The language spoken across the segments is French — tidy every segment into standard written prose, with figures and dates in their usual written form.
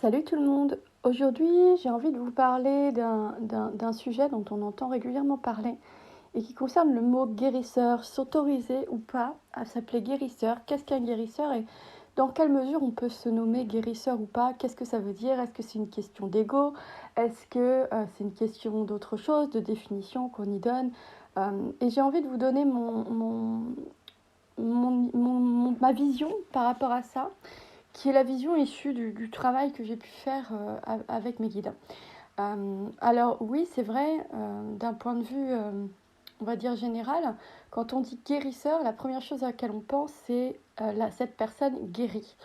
Salut tout le monde. Aujourd'hui, j'ai envie de vous parler d'un sujet dont on entend régulièrement parler et qui concerne le mot guérisseur. S'autoriser ou pas à s'appeler guérisseur. Qu'est-ce qu'un guérisseur et dans quelle mesure on peut se nommer guérisseur ou pas? Qu'est-ce que ça veut dire? Est-ce que c'est une question d'ego? Est-ce que c'est une question d'autre chose, de définition qu'on y donne? Et j'ai envie de vous donner ma vision par rapport à ça, qui est la vision issue du travail que j'ai pu faire avec mes guides. Alors oui, c'est vrai, d'un point de vue, on va dire général, quand on dit guérisseur, la première chose à laquelle on pense, c'est cette personne guérie.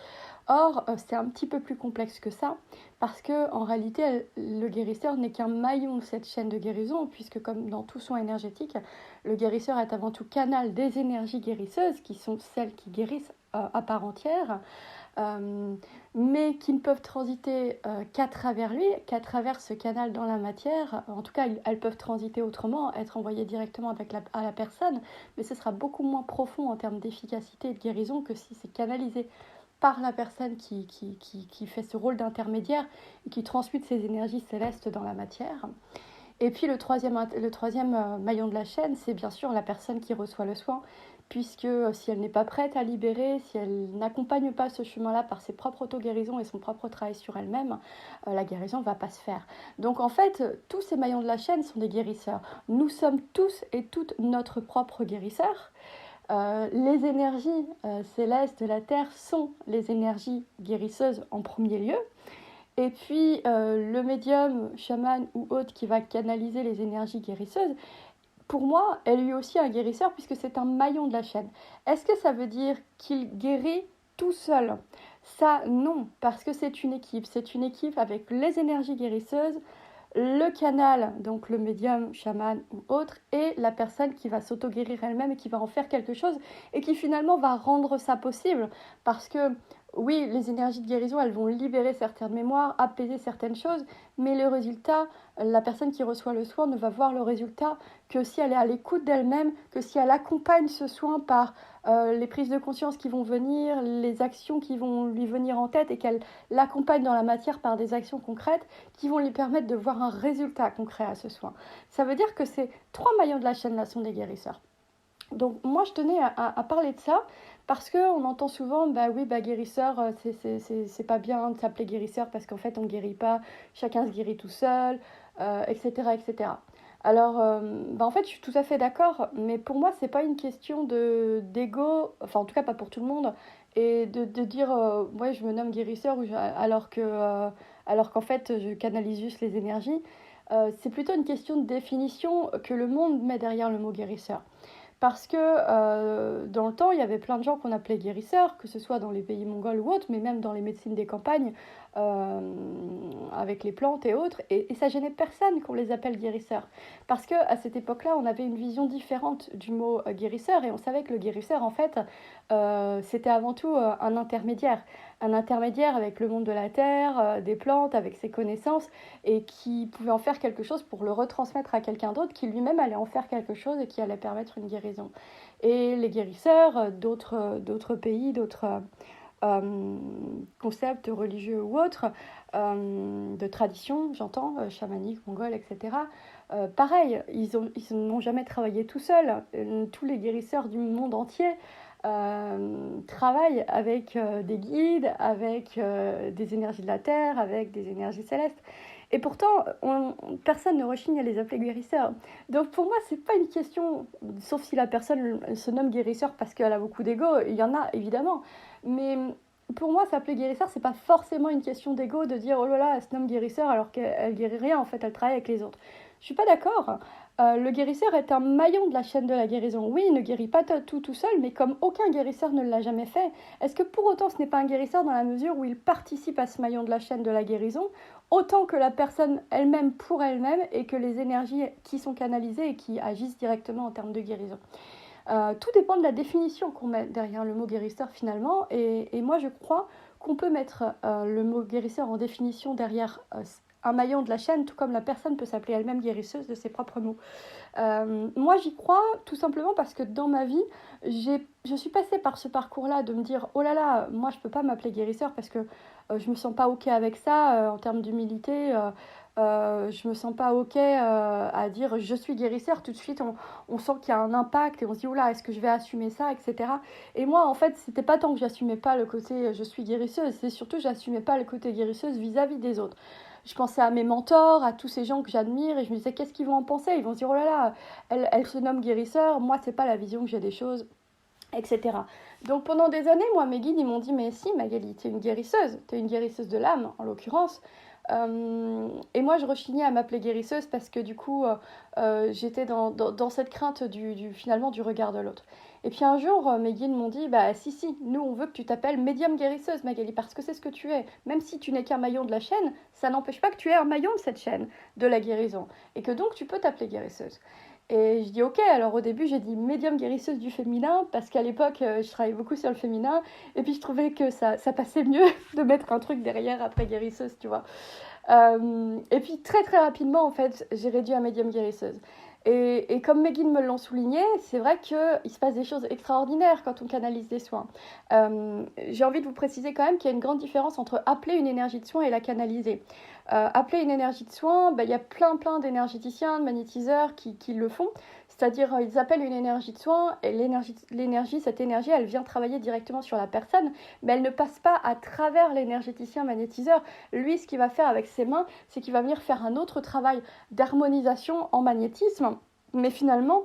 Or, c'est un petit peu plus complexe que ça, parce que en réalité, le guérisseur n'est qu'un maillon de cette chaîne de guérison, puisque comme dans tout soin énergétique, le guérisseur est avant tout canal des énergies guérisseuses, qui sont celles qui guérissent à part entière, mais qui ne peuvent transiter qu'à travers lui, qu'à travers ce canal dans la matière. En tout cas, elles peuvent transiter autrement, être envoyées directement à la personne, mais ce sera beaucoup moins profond en termes d'efficacité et de guérison que si c'est canalisé par la personne qui fait ce rôle d'intermédiaire et qui transmute ses énergies célestes dans la matière. Et puis le troisième maillon de la chaîne, c'est bien sûr la personne qui reçoit le soin, puisque si elle n'est pas prête à libérer, si elle n'accompagne pas ce chemin-là par ses propres auto-guérisons et son propre travail sur elle-même, la guérison ne va pas se faire. Donc en fait, tous ces maillons de la chaîne sont des guérisseurs. Nous sommes tous et toutes notre propre guérisseur. Les énergies célestes de la Terre sont les énergies guérisseuses en premier lieu. Et puis le médium, chaman ou autre qui va canaliser les énergies guérisseuses, pour moi, est lui aussi un guérisseur puisque c'est un maillon de la chaîne. Est-ce que ça veut dire qu'il guérit tout seul? Ça, non, parce que c'est une équipe. C'est une équipe avec les énergies guérisseuses, le canal, donc le médium, chaman ou autre, et la personne qui va s'auto-guérir elle-même et qui va en faire quelque chose et qui finalement va rendre ça possible. Parce que oui, les énergies de guérison, elles vont libérer certaines mémoires, apaiser certaines choses, mais le résultat, la personne qui reçoit le soin ne va voir le résultat que si elle est à l'écoute d'elle-même, que si elle accompagne ce soin par les prises de conscience qui vont venir, les actions qui vont lui venir en tête et qu'elle l'accompagne dans la matière par des actions concrètes qui vont lui permettre de voir un résultat concret à ce soin. Ça veut dire que ces trois maillons de la chaîne là sont des guérisseurs. Donc moi je tenais à parler de ça parce qu'on entend souvent bah oui bah guérisseur c'est pas bien de s'appeler guérisseur parce qu'en fait on ne guérit pas, chacun se guérit tout seul, etc. etc. Alors bah en fait je suis tout à fait d'accord, mais pour moi c'est pas une question d'ego, enfin en tout cas pas pour tout le monde, et de dire ouais je me nomme guérisseur alors qu'en fait je canalise juste les énergies. C'est plutôt une question de définition que le monde met derrière le mot guérisseur. Parce que dans le temps, il y avait plein de gens qu'on appelait guérisseurs, que ce soit dans les pays mongols ou autres, mais même dans les médecines des campagnes, euh, avec les plantes et autres, et ça gênait personne qu'on les appelle guérisseurs. Parce qu'à cette époque-là, on avait une vision différente du mot guérisseur, et on savait que le guérisseur, en fait, c'était avant tout un intermédiaire avec le monde de la terre, des plantes, avec ses connaissances, et qui pouvait en faire quelque chose pour le retransmettre à quelqu'un d'autre qui lui-même allait en faire quelque chose et qui allait permettre une guérison. Et les guérisseurs d'autres pays, d'autres concepts religieux ou autres, de tradition, j'entends, chamanique, mongole, etc. Pareil, ils n'ont jamais travaillé tout seuls. Tous les guérisseurs du monde entier travaillent avec des guides, avec des énergies de la terre, avec des énergies célestes. Et pourtant, personne ne rechigne à les appeler guérisseurs. Donc pour moi, c'est pas une question, sauf si la personne se nomme guérisseur parce qu'elle a beaucoup d'ego, il y en a évidemment. Mais pour moi, s'appeler guérisseur, c'est pas forcément une question d'ego de dire oh là là, elle se nomme guérisseur alors qu'elle guérit rien, en fait, elle travaille avec les autres. Je suis pas d'accord. Le guérisseur est un maillon de la chaîne de la guérison. Oui, il ne guérit pas tout seul, mais comme aucun guérisseur ne l'a jamais fait, est-ce que pour autant ce n'est pas un guérisseur dans la mesure où il participe à ce maillon de la chaîne de la guérison autant que la personne elle-même pour elle-même et que les énergies qui sont canalisées et qui agissent directement en termes de guérison. Tout dépend de la définition qu'on met derrière le mot guérisseur finalement, et moi je crois qu'on peut mettre le mot guérisseur en définition derrière un maillon de la chaîne, tout comme la personne peut s'appeler elle-même guérisseuse de ses propres mots. Moi j'y crois tout simplement parce que dans ma vie, je suis passée par ce parcours-là de me dire oh là là, moi je peux pas m'appeler guérisseur parce que je me sens pas ok avec ça en termes d'humilité. Je me sens pas ok à dire je suis guérisseur. Tout de suite, on sent qu'il y a un impact et on se dit oula, est-ce que je vais assumer ça, etc. Et moi, en fait, c'était pas tant que j'assumais pas le côté je suis guérisseuse, c'est surtout j'assumais pas le côté guérisseuse vis-à-vis des autres. Je pensais à mes mentors, à tous ces gens que j'admire et je me disais qu'est-ce qu'ils vont en penser. Ils vont se dire oh là là, elle se nomme guérisseur, moi c'est pas la vision que j'ai des choses, etc. Donc pendant des années, moi, mes guides, ils m'ont dit, mais si, Magali, t'es une guérisseuse de l'âme, en l'occurrence. Et moi, je rechignais à m'appeler guérisseuse parce que du coup, j'étais dans cette crainte finalement du regard de l'autre. Et puis un jour, mes guides m'ont dit, bah si, nous, on veut que tu t'appelles médium guérisseuse, Magali, parce que c'est ce que tu es. Même si tu n'es qu'un maillon de la chaîne, ça n'empêche pas que tu es un maillon de cette chaîne de la guérison. Et que donc, tu peux t'appeler guérisseuse. Et je dis ok, alors au début j'ai dit médium guérisseuse du féminin parce qu'à l'époque je travaillais beaucoup sur le féminin et puis je trouvais que ça passait mieux de mettre un truc derrière après guérisseuse, tu vois. Et puis très très rapidement en fait j'ai réduit à médium guérisseuse. Et comme mes guides me l'ont souligné, c'est vrai qu'il se passe des choses extraordinaires quand on canalise des soins. J'ai envie de vous préciser quand même qu'il y a une grande différence entre appeler une énergie de soin et la canaliser. Appeler une énergie de soin, il y a plein d'énergéticiens, de magnétiseurs qui le font. C'est-à-dire, ils appellent une énergie de soin et cette énergie, elle vient travailler directement sur la personne, mais elle ne passe pas à travers l'énergéticien magnétiseur. Lui, ce qu'il va faire avec ses mains, c'est qu'il va venir faire un autre travail d'harmonisation en magnétisme, mais finalement,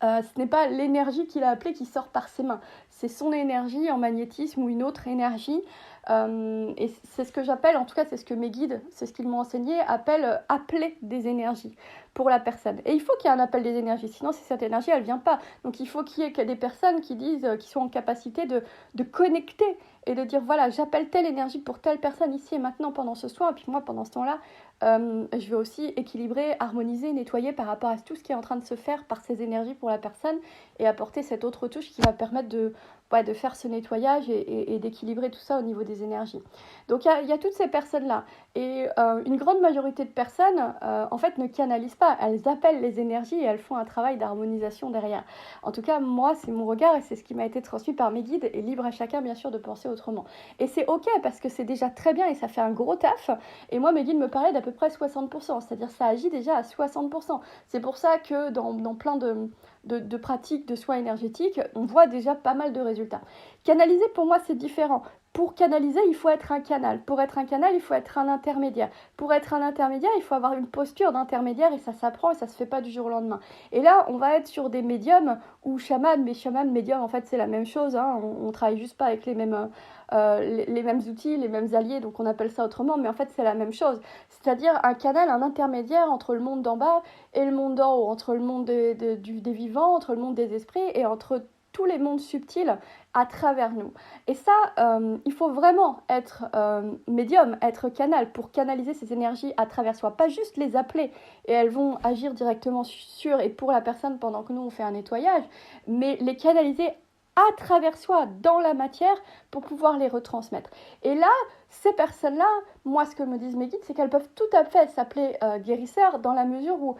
ce n'est pas l'énergie qu'il a appelée qui sort par ses mains, c'est son énergie en magnétisme ou une autre énergie. Et c'est ce que j'appelle, en tout cas c'est ce que mes guides, c'est ce qu'ils m'ont enseigné, appellent appeler des énergies pour la personne. Et il faut qu'il y ait un appel des énergies, sinon si cette énergie elle vient pas. Donc il faut qu'il y ait des personnes qui disent, qui sont en capacité de connecter et de dire voilà, j'appelle telle énergie pour telle personne ici et maintenant pendant ce soin, et puis moi pendant ce temps-là, je vais aussi équilibrer, harmoniser, nettoyer par rapport à tout ce qui est en train de se faire par ces énergies pour la personne et apporter cette autre touche qui va permettre de faire ce nettoyage et d'équilibrer tout ça au niveau des énergies. Donc il y a toutes ces personnes-là. Et une grande majorité de personnes, en fait, ne canalisent pas. Elles appellent les énergies et elles font un travail d'harmonisation derrière. En tout cas, moi, c'est mon regard et c'est ce qui m'a été transmis par mes guides et libre à chacun, bien sûr, de penser autrement. Et c'est OK parce que c'est déjà très bien et ça fait un gros taf. Et moi, mes guides me parlaient d'à peu près 60%, c'est-à-dire ça agit déjà à 60%. C'est pour ça que dans plein de pratiques de soins énergétiques, on voit déjà pas mal de résultats. Canaliser, pour moi, c'est différent. Pour canaliser, il faut être un canal. Pour être un canal, il faut être un intermédiaire. Pour être un intermédiaire, il faut avoir une posture d'intermédiaire et ça s'apprend et ça se fait pas du jour au lendemain. Et là, on va être sur des médiums ou chamans, mais chaman, médium, en fait, c'est la même chose. Hein. On travaille juste pas avec les mêmes outils, les mêmes alliés, donc on appelle ça autrement, mais en fait, c'est la même chose. C'est-à-dire un canal, un intermédiaire entre le monde d'en bas et le monde d'en haut, entre le monde des vivants, entre le monde des esprits et entre tous les mondes subtils à travers nous. Et ça, il faut vraiment être médium, être canal pour canaliser ces énergies à travers soi. Pas juste les appeler et elles vont agir directement sur et pour la personne pendant que nous on fait un nettoyage, mais les canaliser à travers soi, dans la matière, pour pouvoir les retransmettre. Et là, ces personnes-là, moi ce que me disent mes guides, c'est qu'elles peuvent tout à fait s'appeler guérisseurs dans la mesure où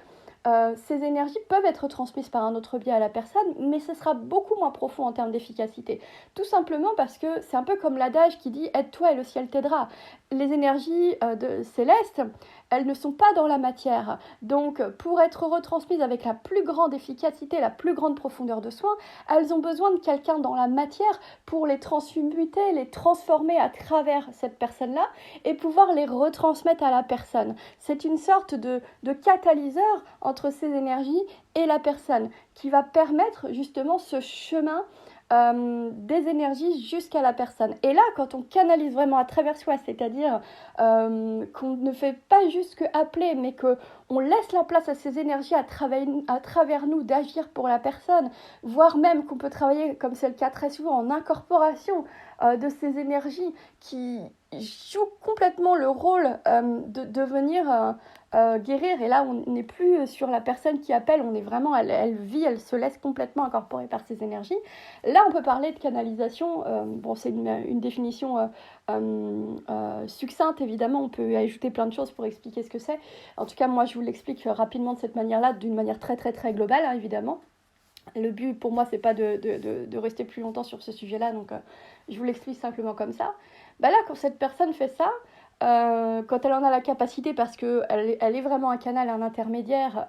ces énergies peuvent être transmises par un autre biais à la personne, mais ce sera beaucoup moins profond en termes d'efficacité. Tout simplement parce que c'est un peu comme l'adage qui dit « aide-toi et le ciel t'aidera ». Les énergies célestes, elles ne sont pas dans la matière. Donc, pour être retransmises avec la plus grande efficacité, la plus grande profondeur de soin, elles ont besoin de quelqu'un dans la matière pour les transmuter, les transformer à travers cette personne-là et pouvoir les retransmettre à la personne. C'est une sorte de catalyseur entre ces énergies et la personne qui va permettre justement ce chemin des énergies jusqu'à la personne. Et là, quand on canalise vraiment à travers soi, c'est-à-dire qu'on ne fait pas juste que appeler, mais qu'on laisse la place à ces énergies à travers nous d'agir pour la personne, voire même qu'on peut travailler, comme c'est le cas très souvent, en incorporation de ces énergies qui jouent complètement le rôle de venir guérir. Et là, on n'est plus sur la personne qui appelle, on est vraiment, elle vit, elle se laisse complètement incorporer par ces énergies. Là, on peut parler de canalisation. Bon, c'est une définition succincte, évidemment. On peut ajouter plein de choses pour expliquer ce que c'est. En tout cas, moi, je vous l'explique rapidement de cette manière-là, d'une manière très, très, très globale, hein, évidemment. Le but pour moi, c'est pas de rester plus longtemps sur ce sujet-là, donc je vous l'explique simplement comme ça. Bah là, quand cette personne fait ça, quand elle en a la capacité, parce qu'elle elle est vraiment un canal, un intermédiaire,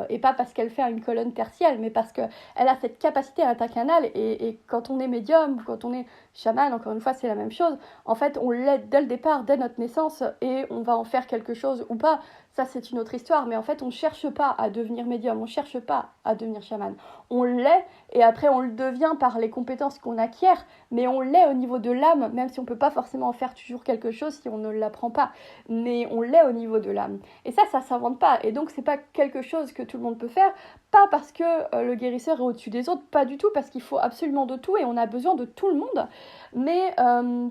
et pas parce qu'elle fait une colonne tertielle, mais parce qu'elle a cette capacité à être un canal, et quand on est médium, quand on est chaman, encore une fois, c'est la même chose. En fait, on l'aide dès le départ, dès notre naissance, et on va en faire quelque chose ou pas. Ça, c'est une autre histoire, mais en fait, on ne cherche pas à devenir médium, on ne cherche pas à devenir chaman. On l'est, et après, on le devient par les compétences qu'on acquiert, mais on l'est au niveau de l'âme, même si on ne peut pas forcément en faire toujours quelque chose si on ne l'apprend pas, mais on l'est au niveau de l'âme. Et ça ne s'invente pas, et donc c'est pas quelque chose que tout le monde peut faire, pas parce que le guérisseur est au-dessus des autres, pas du tout, parce qu'il faut absolument de tout, et on a besoin de tout le monde, mais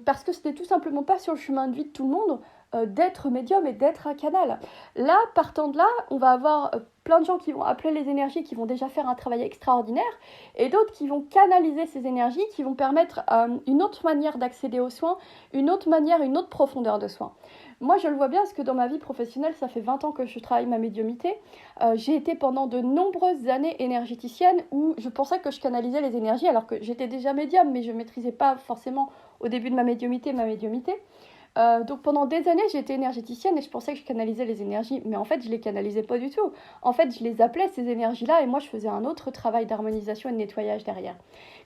parce que ce n'est tout simplement pas sur le chemin de vie de tout le monde d'être médium et d'être un canal. Là, partant de là, on va avoir plein de gens qui vont appeler les énergies, qui vont déjà faire un travail extraordinaire, et d'autres qui vont canaliser ces énergies, qui vont permettre une autre manière d'accéder aux soins, une autre manière, une autre profondeur de soins. Moi, je le vois bien, parce que dans ma vie professionnelle, ça fait 20 ans que je travaille ma médiumnité. J'ai été pendant de nombreuses années énergéticienne, où je pensais que je canalisais les énergies, alors que j'étais déjà médium, mais je ne maîtrisais pas forcément au début de ma médiumité. Donc pendant des années, j'ai été énergéticienne et je pensais que je canalisais les énergies, mais en fait, je les canalisais pas du tout. En fait, je les appelais ces énergies-là et moi, je faisais un autre travail d'harmonisation et de nettoyage derrière.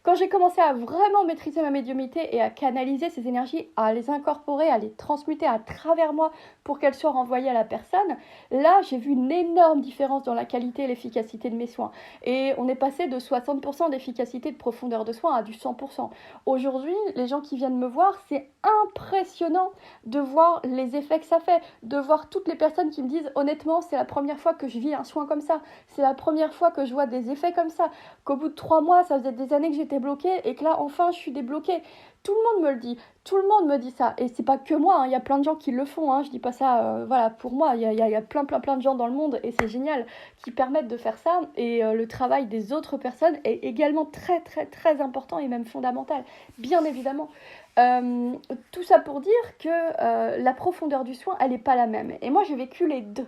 Quand j'ai commencé à vraiment maîtriser ma médiumnité et à canaliser ces énergies, à les incorporer, à les transmuter à travers moi pour qu'elles soient renvoyées à la personne, là, j'ai vu une énorme différence dans la qualité et l'efficacité de mes soins. Et on est passé de 60% d'efficacité de profondeur de soins à du 100%. Aujourd'hui, les gens qui viennent me voir, c'est impressionnant de voir les effets que ça fait, de voir toutes les personnes qui me disent honnêtement c'est la première fois que je vis un soin comme ça, c'est la première fois que je vois des effets comme ça, qu'au bout de 3 mois ça faisait des années que j'étais bloquée et que là enfin je suis débloquée. Tout le monde me le dit, tout le monde me dit ça, et c'est pas que moi, il y a plein de gens qui le font, je dis pas ça voilà, pour moi, il y a plein de gens dans le monde, et c'est génial, qui permettent de faire ça, et le travail des autres personnes est également très très très important et même fondamental, bien évidemment. Tout ça pour dire que la profondeur du soin, elle n'est pas la même, et moi j'ai vécu les deux.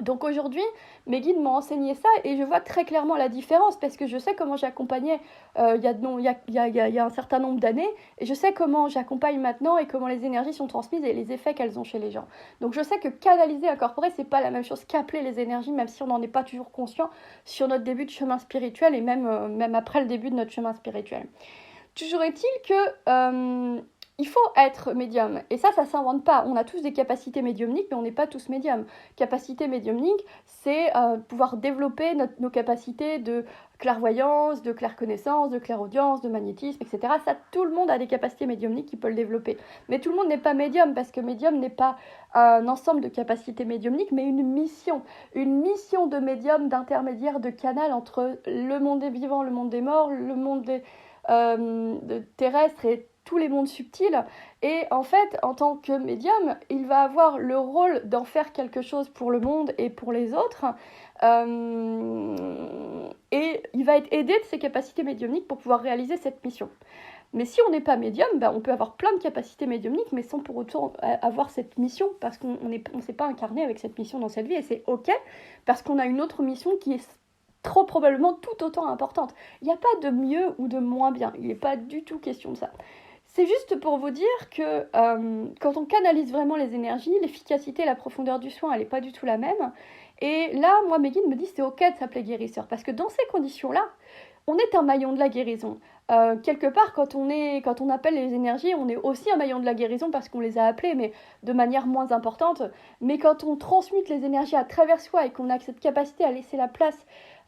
Donc aujourd'hui, mes guides m'ont enseigné ça et je vois très clairement la différence parce que je sais comment j'accompagnais il y a un certain nombre d'années et je sais comment j'accompagne maintenant et comment les énergies sont transmises et les effets qu'elles ont chez les gens. Donc je sais que canaliser, incorporer, c'est pas la même chose qu'appeler les énergies, même si on n'en est pas toujours conscient sur notre début de chemin spirituel et même après le début de notre chemin spirituel. Toujours est-il que il faut être médium. Et ça s'invente pas. On a tous des capacités médiumniques, mais on n'est pas tous médiums. Capacité médiumnique, c'est pouvoir développer nos capacités de clairvoyance, de clairconnaissance, de clairaudience, de magnétisme, etc. Ça, tout le monde a des capacités médiumniques qui peut le développer. Mais tout le monde n'est pas médium, parce que médium n'est pas un ensemble de capacités médiumniques, mais une mission. Une mission de médium, d'intermédiaire, de canal entre le monde des vivants, le monde des morts, le monde des terrestres et tous les mondes subtils, et en fait en tant que médium il va avoir le rôle d'en faire quelque chose pour le monde et pour les autres, et il va être aidé de ses capacités médiumniques pour pouvoir réaliser cette mission. Mais si on n'est pas médium, on peut avoir plein de capacités médiumniques mais sans pour autant avoir cette mission, parce qu'on ne s'est pas incarné avec cette mission dans cette vie, et c'est ok parce qu'on a une autre mission qui est trop probablement tout autant importante. Il n'y a pas de mieux ou de moins bien, il n'est pas du tout question de ça. C'est juste pour vous dire que quand on canalise vraiment les énergies, l'efficacité et la profondeur du soin, elle n'est pas du tout la même. Et là, moi, mes guides me disent c'est ok de s'appeler guérisseur, parce que dans ces conditions-là, on est un maillon de la guérison. Quelque part, quand on appelle les énergies, on est aussi un maillon de la guérison parce qu'on les a appelées, mais de manière moins importante. Mais quand on transmute les énergies à travers soi et qu'on a cette capacité à laisser la place,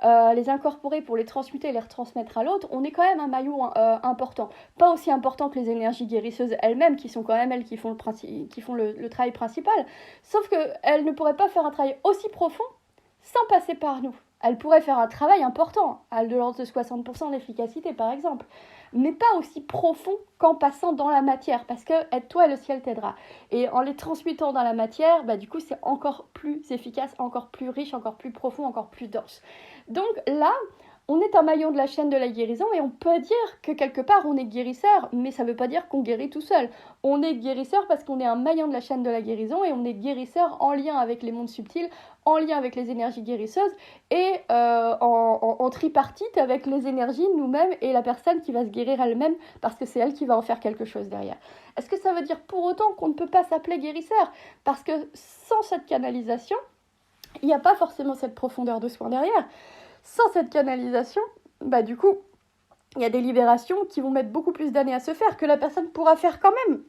à les incorporer pour les transmuter et les retransmettre à l'autre, on est quand même un maillon important. Pas aussi important que les énergies guérisseuses elles-mêmes, qui sont quand même elles qui font le travail principal. Sauf qu'elles ne pourraient pas faire un travail aussi profond sans passer par nous. Elle pourrait faire un travail important, à de l'ordre de 60% d'efficacité par exemple, mais pas aussi profond qu'en passant dans la matière, parce que aide-toi et le ciel t'aidera. Et en les transmutant dans la matière, du coup c'est encore plus efficace, encore plus riche, encore plus profond, encore plus dense. Donc là, on est un maillon de la chaîne de la guérison et on peut dire que quelque part on est guérisseur, mais ça ne veut pas dire qu'on guérit tout seul. On est guérisseur parce qu'on est un maillon de la chaîne de la guérison et on est guérisseur en lien avec les mondes subtils, en lien avec les énergies guérisseuses et en tripartite avec les énergies, nous-mêmes et la personne qui va se guérir elle-même parce que c'est elle qui va en faire quelque chose derrière. Est-ce que ça veut dire pour autant qu'on ne peut pas s'appeler guérisseur? Parce que sans cette canalisation, il n'y a pas forcément cette profondeur de soin derrière. Sans cette canalisation, du coup, il y a des libérations qui vont mettre beaucoup plus d'années à se faire que la personne pourra faire quand même.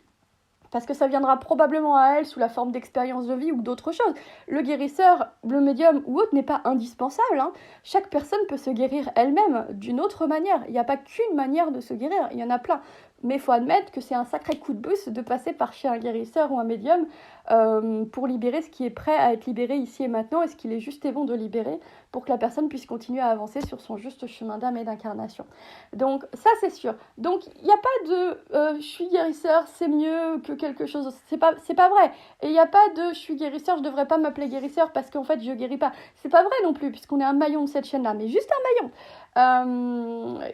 Parce que ça viendra probablement à elle sous la forme d'expérience de vie ou d'autres choses. Le guérisseur, le médium ou autre n'est pas indispensable. Hein. Chaque personne peut se guérir elle-même d'une autre manière. Il n'y a pas qu'une manière de se guérir, il y en a plein. Mais il faut admettre que c'est un sacré coup de boost de passer par chez un guérisseur ou un médium pour libérer ce qui est prêt à être libéré ici et maintenant et ce qu'il est juste et bon de libérer pour que la personne puisse continuer à avancer sur son juste chemin d'âme et d'incarnation. Donc ça c'est sûr. Donc il n'y a pas de je suis guérisseur, c'est mieux que quelque chose. C'est pas vrai. Et il n'y a pas de je suis guérisseur, je ne devrais pas m'appeler guérisseur parce qu'en fait je guéris pas. C'est pas vrai non plus puisqu'on est un maillon de cette chaîne-là, mais juste un maillon.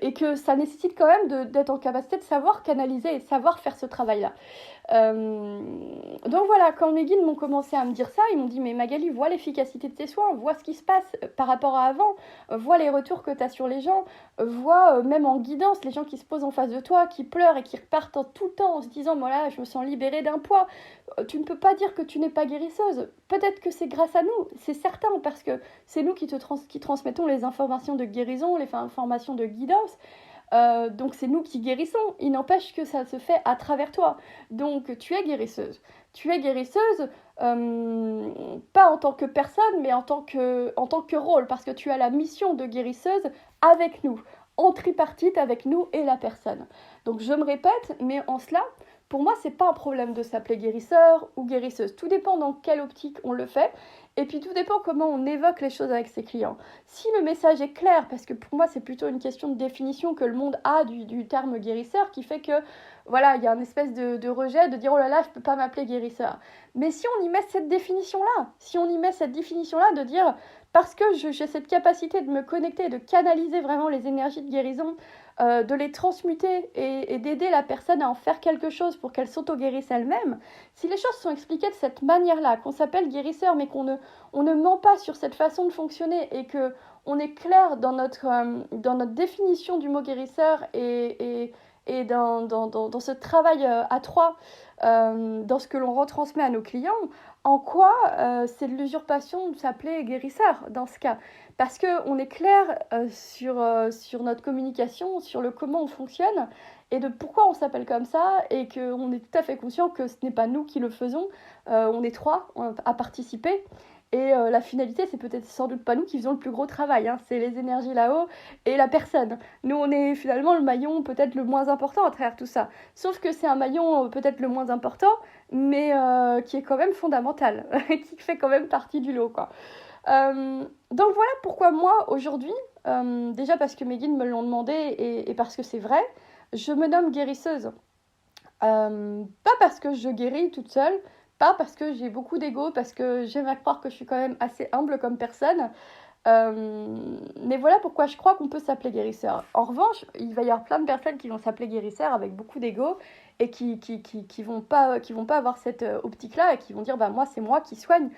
Et que ça nécessite quand même d'être en capacité de savoir canaliser et de savoir faire ce travail-là. Donc voilà, quand mes guides m'ont commencé à me dire ça, ils m'ont dit mais Magali, vois l'efficacité de tes soins, vois ce qui se passe par rapport à avant, vois les retours que tu as sur les gens, vois même en guidance les gens qui se posent en face de toi, qui pleurent et qui repartent tout le temps en se disant voilà, je me sens libérée d'un poids. Tu ne peux pas dire que tu n'es pas guérisseuse. Peut-être que c'est grâce à nous, c'est certain, parce que c'est nous qui transmettons les informations de guérison, les informations de guidance. Donc c'est nous qui guérissons. Il n'empêche que ça se fait à travers toi. Donc tu es guérisseuse. Tu es guérisseuse, pas en tant que personne, mais en tant que rôle, parce que tu as la mission de guérisseuse avec nous, en tripartite avec nous et la personne. Donc je me répète, mais en cela, pour moi, c'est pas un problème de s'appeler guérisseur ou guérisseuse. Tout dépend dans quelle optique on le fait. Et puis tout dépend comment on évoque les choses avec ses clients. Si le message est clair, parce que pour moi c'est plutôt une question de définition que le monde a du terme guérisseur, qui fait que voilà, il y a une espèce de rejet de dire oh là là, je peux pas m'appeler guérisseur. Mais si on y met cette définition-là, de dire parce que j'ai cette capacité de me connecter, de canaliser vraiment les énergies de guérison, de les transmuter et d'aider la personne à en faire quelque chose pour qu'elle s'auto-guérisse elle-même, si les choses sont expliquées de cette manière-là, qu'on s'appelle guérisseur mais qu'on ne ment pas sur cette façon de fonctionner et qu'on est clair dans notre définition du mot guérisseur et dans ce travail à trois, dans ce que l'on retransmet à nos clients, en quoi c'est de l'usurpation de s'appeler guérisseur dans ce cas? Parce qu'on est clair sur notre communication, sur le comment on fonctionne et de pourquoi on s'appelle comme ça et qu'on est tout à fait conscient que ce n'est pas nous qui le faisons, on est trois à participer. Et la finalité, c'est peut-être sans doute pas nous qui faisons le plus gros travail, hein. C'est les énergies là-haut et la personne. Nous, on est finalement le maillon peut-être le moins important à travers tout ça. Sauf que c'est un maillon peut-être le moins important, mais qui est quand même fondamental, qui fait quand même partie du lot, quoi. Donc voilà pourquoi moi, aujourd'hui, déjà parce que mes guides me l'ont demandé et parce que c'est vrai, je me nomme guérisseuse. Pas parce que je guéris toute seule, pas parce que j'ai beaucoup d'ego, parce que j'aime à croire que je suis quand même assez humble comme personne. Mais voilà pourquoi je crois qu'on peut s'appeler guérisseur. En revanche, il va y avoir plein de personnes qui vont s'appeler guérisseur avec beaucoup d'ego et qui vont pas avoir cette optique-là et qui vont dire bah moi c'est moi qui soigne,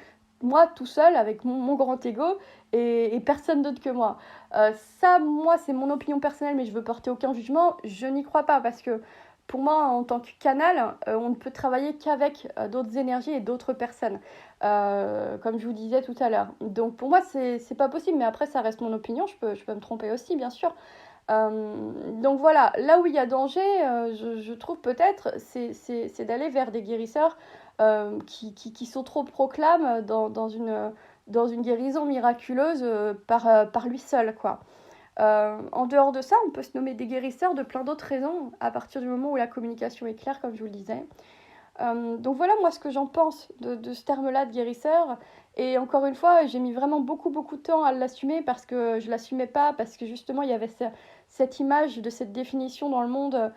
moi tout seul avec mon grand ego et personne d'autre que moi. Ça, moi, c'est mon opinion personnelle, mais je veux porter aucun jugement. Je n'y crois pas parce que pour moi, en tant que canal, on ne peut travailler qu'avec d'autres énergies et d'autres personnes, comme je vous disais tout à l'heure. Donc pour moi, c'est pas possible, mais après, ça reste mon opinion, je peux me tromper aussi, bien sûr. Donc voilà, là où il y a danger, je trouve peut-être, c'est d'aller vers des guérisseurs qui s'auto-proclament dans une guérison miraculeuse par lui seul, quoi. En dehors de ça, on peut se nommer des guérisseurs de plein d'autres raisons, à partir du moment où la communication est claire, comme je vous le disais. Donc voilà moi ce que j'en pense de ce terme-là de guérisseur. Et encore une fois, j'ai mis vraiment beaucoup de temps à l'assumer parce que je ne l'assumais pas, parce que justement il y avait cette image de cette définition dans le monde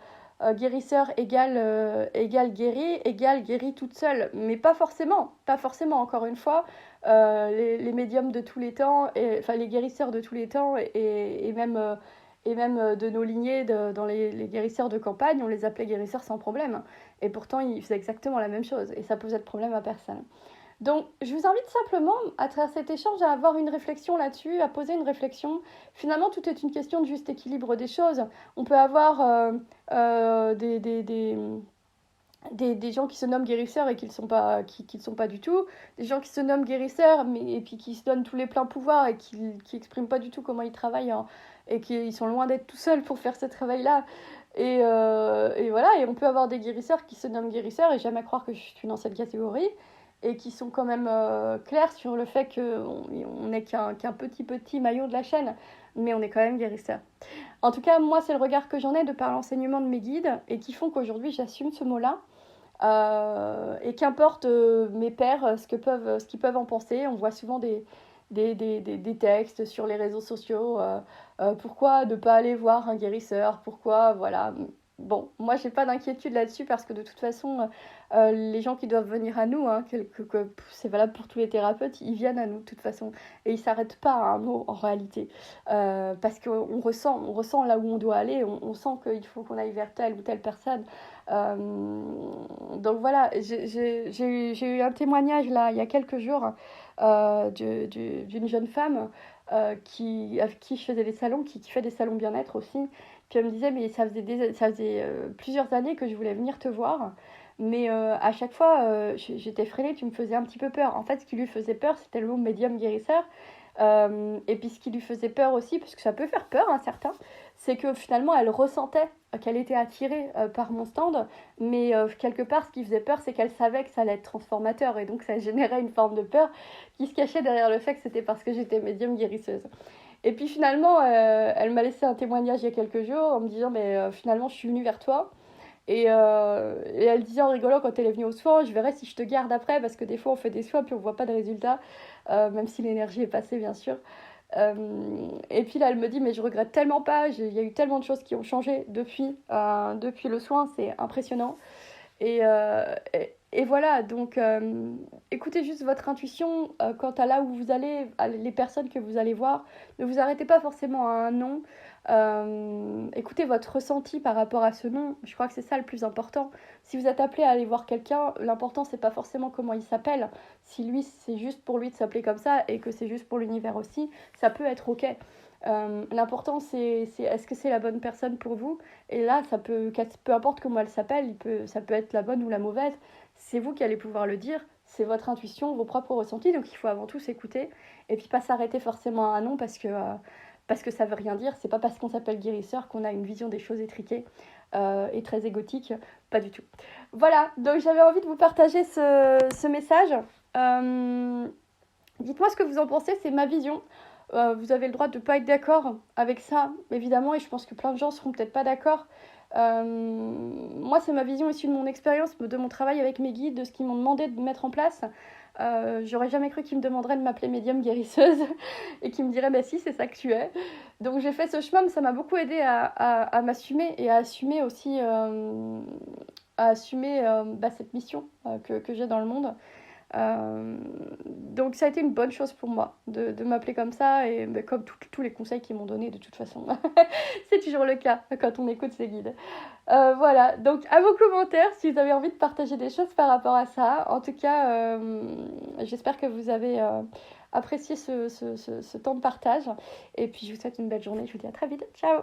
guérisseur égale guérie toute seule, mais pas forcément, encore une fois. Les médiums de tous les temps, enfin les guérisseurs de tous les temps, et même de nos lignées, dans les guérisseurs de campagne, on les appelait guérisseurs sans problème. Et pourtant, ils faisaient exactement la même chose, et ça posait de problème à personne. Donc, je vous invite simplement, à travers cet échange, à avoir une réflexion là-dessus, à poser une réflexion. Finalement, tout est une question de juste équilibre des choses. On peut avoir des gens qui se nomment guérisseurs et qui ne le sont pas du tout, des gens qui se nomment guérisseurs et puis qui se donnent tous les pleins pouvoirs et qui n'expriment pas du tout comment ils travaillent, hein, et qui sont loin d'être tout seuls pour faire ce travail-là. Et voilà, et on peut avoir des guérisseurs qui se nomment guérisseurs et jamais croire que je suis dans cette catégorie, et qui sont quand même clairs sur le fait qu'on n'est qu'un petit maillon de la chaîne, mais on est quand même guérisseur. En tout cas, moi, c'est le regard que j'en ai de par l'enseignement de mes guides, et qui font qu'aujourd'hui, j'assume ce mot-là. Et qu'importe mes pairs, ce qu'ils peuvent en penser. On voit souvent des textes sur les réseaux sociaux. Pourquoi ne pas aller voir un guérisseur? Pourquoi, voilà. Bon, moi, j'ai pas d'inquiétude là-dessus, parce que de toute façon, les gens qui doivent venir à nous, hein, c'est valable pour tous les thérapeutes, ils viennent à nous de toute façon. Et ils s'arrêtent pas à un mot en réalité. Parce qu'on ressent là où on doit aller, on sent qu'il faut qu'on aille vers telle ou telle personne. Donc voilà, j'ai eu un témoignage là, il y a quelques jours, d'une jeune femme avec qui je faisais des salons, qui fait des salons bien-être aussi. Puis elle me disait, mais ça faisait plusieurs années que je voulais venir te voir, mais à chaque fois, j'étais freinée, tu me faisais un petit peu peur. En fait, ce qui lui faisait peur, c'était le mot médium guérisseur. Et puis ce qui lui faisait peur aussi, parce que ça peut faire peur à certains, c'est que finalement elle ressentait qu'elle était attirée par mon stand, mais quelque part ce qui faisait peur, c'est qu'elle savait que ça allait être transformateur, et donc ça générait une forme de peur qui se cachait derrière le fait que c'était parce que j'étais médium guérisseuse. Et puis finalement, elle m'a laissé un témoignage il y a quelques jours en me disant, mais finalement je suis venue vers toi. Et elle disait en rigolant, quand elle est venue aux soins, je verrai si je te garde après, parce que des fois on fait des soins puis on voit pas de résultat, même si l'énergie est passée bien sûr. Et puis là elle me dit, mais je regrette tellement pas, il y a eu tellement de choses qui ont changé depuis le soin, c'est impressionnant. Et voilà, donc écoutez juste votre intuition quant à là où vous allez, les personnes que vous allez voir. Ne vous arrêtez pas forcément à un nom. Écoutez votre ressenti par rapport à ce nom. Je crois que c'est ça le plus important. Si vous êtes appelé à aller voir quelqu'un, l'important c'est pas forcément comment il s'appelle. Si lui, c'est juste pour lui de s'appeler comme ça et que c'est juste pour l'univers aussi, ça peut être ok. L'important c'est est-ce que c'est la bonne personne pour vous. Et là, peu importe comment elle s'appelle, ça peut être la bonne ou la mauvaise. C'est vous qui allez pouvoir le dire. C'est votre intuition, vos propres ressentis. Donc il faut avant tout s'écouter. Et puis pas s'arrêter forcément à un nom, parce que ça veut rien dire. C'est pas parce qu'on s'appelle guérisseur qu'on a une vision des choses étriquée et très égotique. Pas du tout. Voilà, donc j'avais envie de vous partager ce message. Dites-moi ce que vous en pensez, c'est ma vision. Vous avez le droit de ne pas être d'accord avec ça, évidemment, et je pense que plein de gens ne seront peut-être pas d'accord. Moi, c'est ma vision issue de mon expérience, de mon travail avec mes guides, de ce qu'ils m'ont demandé de mettre en place. J'aurais jamais cru qu'ils me demanderaient de m'appeler médium guérisseuse et qu'ils me diraient bah si, c'est ça que tu es. Donc j'ai fait ce chemin, mais ça m'a beaucoup aidé à m'assumer, et à assumer aussi cette mission que j'ai dans le monde. Donc ça a été une bonne chose pour moi de m'appeler comme ça, et comme tous les conseils qu'ils m'ont donnés de toute façon. C'est toujours le cas quand on écoute ces guides. Voilà, donc à vos commentaires si vous avez envie de partager des choses par rapport à ça. En tout cas, j'espère que vous avez apprécié ce temps de partage, et puis je vous souhaite une belle journée. Je vous dis à très vite, ciao.